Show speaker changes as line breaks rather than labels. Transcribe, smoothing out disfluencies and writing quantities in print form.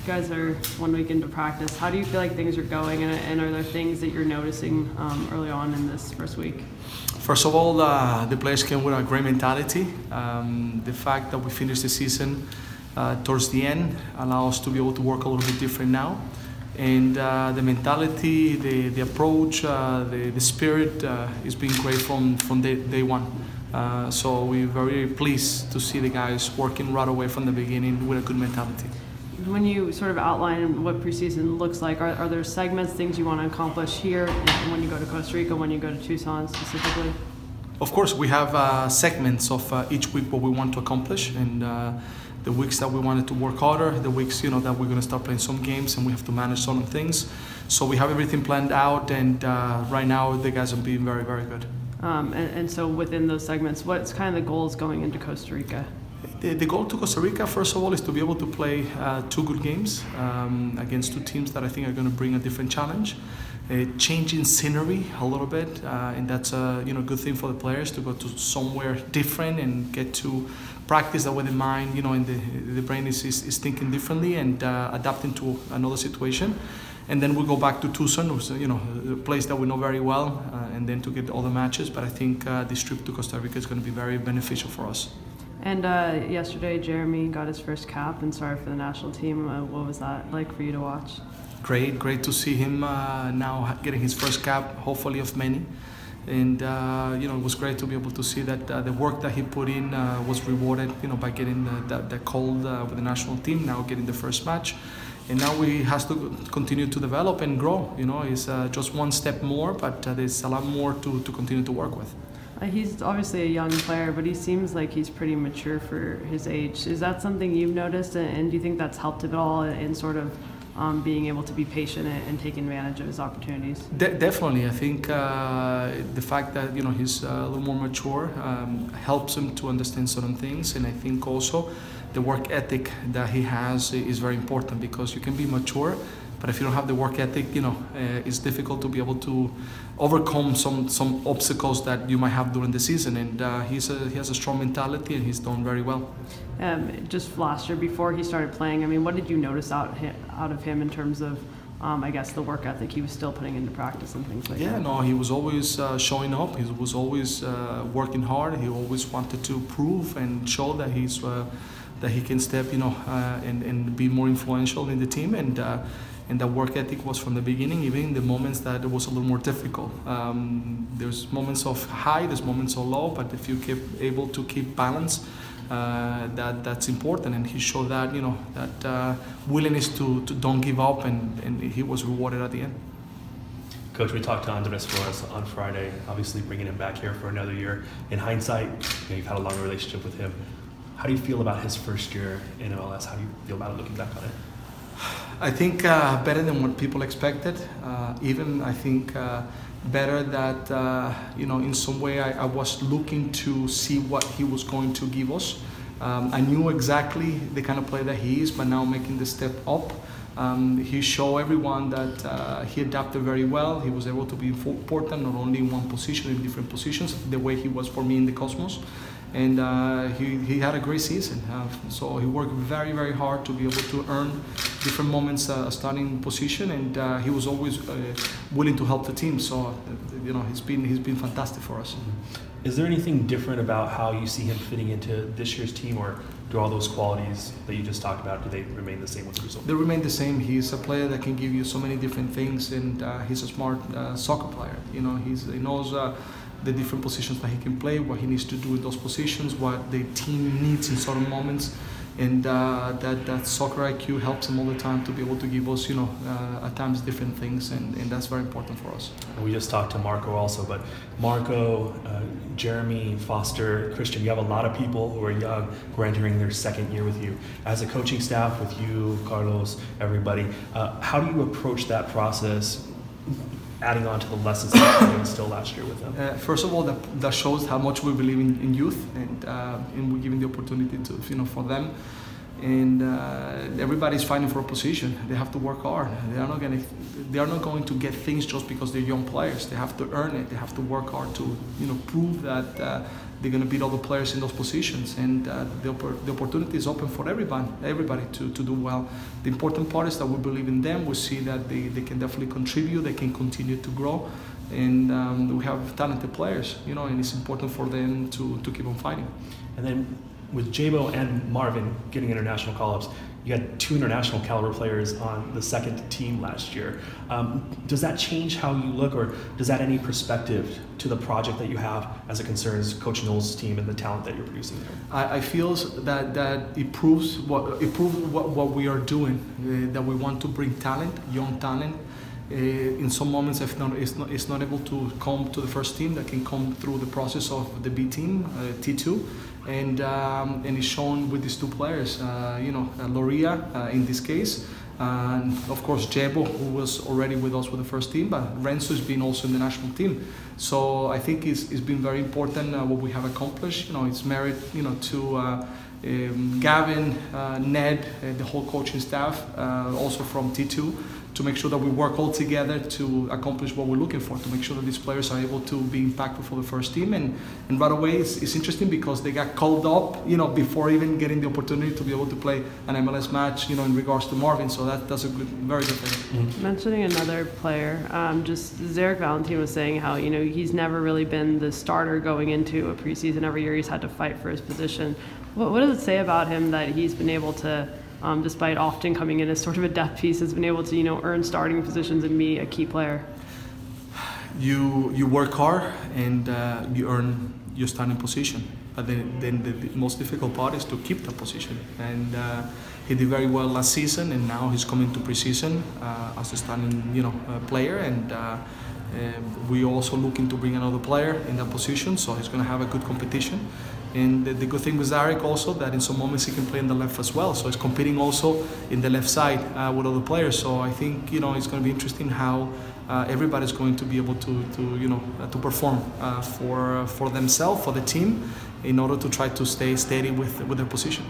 guys are 1 week into practice. How do you feel like things are going, and are there things that you're noticing early on in this first week?
First of all, the players came with a great mentality. The fact that we finished the season towards the end allows us to be able to work a little bit different now. And the mentality, the approach, the spirit is being great from day one. So we're very pleased to see the guys working right away from the beginning with a good mentality.
When you sort of outline what preseason looks like, are there segments, things you want to accomplish here when you go to Costa Rica, when you go to Tucson specifically?
Of course, we have segments of each week what we want to accomplish, and the weeks that we wanted to work harder, the weeks that we're going to start playing some games and we have to manage some things. So we have everything planned out, and right now the guys are being very, very good.
And so within those segments, what's kind of the goals going into Costa Rica?
The goal to Costa Rica, first of all, is to be able to play 2 good games against 2 teams that I think are going to bring a different challenge. Changing scenery a little bit, and that's a good thing for the players to go to somewhere different and get to practice that way the mind, and the brain is thinking differently and adapting to another situation. And then we go back to Tucson, which is a place that we know very well, and then to get all the matches. But I think this trip to Costa Rica is going to be very beneficial for us.
And yesterday, Jeremy got his first cap and started for the national team. What was that like for you to watch?
Great to see him now getting his first cap, hopefully of many. And it was great to be able to see that the work that he put in was rewarded, by getting the call with the national team, now getting the first match. And now he has to continue to develop and grow. It's just one step more, but there's a lot more to continue to work with.
He's obviously a young player, but he seems like he's pretty mature for his age. Is that something you've noticed, and do you think that's helped him at all in sort of being able to be patient and taking advantage of his opportunities?
Definitely. I think the fact that he's a little more mature helps him to understand certain things, and I think also the work ethic that he has is very important, because you can be mature, but if you don't have the work ethic, it's difficult to be able to overcome some obstacles that you might have during the season. And he has a strong mentality, and he's done very well.
Just last year, before he started playing, what did you notice out of him in terms of, I guess, the work ethic he was still putting into practice and things like that?
Yeah, no, he was always showing up. He was always working hard. He always wanted to prove and show that that he can step, and be more influential in the team. And that work ethic was from the beginning, even in the moments that it was a little more difficult. There's moments of high, there's moments of low, but if you keep able to keep balance, that's important. And he showed that, that willingness to don't give up, and he was rewarded at the end.
Coach, we talked to Andres Flores on Friday, obviously bringing him back here for another year. In hindsight, you've had a long relationship with him. How do you feel about his first year in MLS? How do you feel about it looking back on it?
I think better than what people expected. Even I think better that in some way I was looking to see what he was going to give us. I knew exactly the kind of player that he is, but now making the step up, he showed everyone that he adapted very well. He was able to be important not only in one position, in different positions, the way he was for me in the Cosmos. And he had a great season. So he worked very, very hard to be able to earn different moments a starting position, and he was always willing to help the team. So he's been fantastic for us.
Is there anything different about how you see him fitting into this year's team, or do all those qualities that you just talked about, do they remain the same with the result?
They remain the same. He's a player that can give you so many different things, and he's a smart soccer player. He knows the different positions that he can play, what he needs to do in those positions, what the team needs in certain moments, and that soccer IQ helps him all the time to be able to give us, at times different things, and that's very important for us.
And we just talked to Marco also, but Marco, Jeremy, Foster, Christian, you have a lot of people who are young who are entering their second year with you. As a coaching staff with you, Carlos, everybody, how do you approach that process, adding on to the lessons that you instilled last year with them?
First of all, that shows how much we believe in youth, and we're giving the opportunity to, for them. And everybody's fighting for a position. They have to work hard. They are not going to get things just because they're young players. They have to earn it. They have to work hard to, prove that they're going to beat other players in those positions, and the opportunity is open for everybody to do well. The important part is that we believe in them. We see that they can definitely contribute, they can continue to grow, and we have talented players, you know, and it's important for them to keep on fighting.
And then with Jabo and Marvin getting international call-ups, you had 2 international caliber players on the second team last year. Does that change how you look, or does that any perspective to the project that you have as it concerns Coach Noel's team and the talent that you're producing there?
I feel that it proves what we are doing, that we want to bring talent, young talent. In some moments, if it's not able to come to the first team, that can come through the process of the B team, T2, and it's shown with these 2 players. You know, Loria in this case, and of course Jabo, who was already with us with the first team, but Renzo has been also in the national team. So I think it's been very important what we have accomplished. You know, it's merit, you know, to Gavin, Ned, the whole coaching staff, also from T2, to make sure that we work all together to accomplish what we're looking for, to make sure that these players are able to be impactful for the first team. And right away, it's interesting because they got called up, you know, before even getting the opportunity to be able to play an MLS match, you know, in regards to Marvin. So that's a very good thing.
Mm-hmm.
Mentioning another player, just Zarek Valentin was saying how, you know, he's never really been the starter going into a preseason. Every year he's had to fight for his position. What does it say about him that he's been able to, despite often coming in as sort of a depth piece, has been able to, you know, earn starting positions and be a key player?
You work hard and you earn your starting position, but then the most difficult part is to keep that position. And he did very well last season, and now he's coming to preseason as a starting, you know, player. And we're also looking to bring another player in that position, so he's going to have a good competition. And the good thing with Zarek also, that in some moments he can play in the left as well. So he's competing also in the left side with other players. So I think, you know, it's going to be interesting how everybody's going to be able to you know, to perform for themselves, for the team, in order to try to stay steady with their position.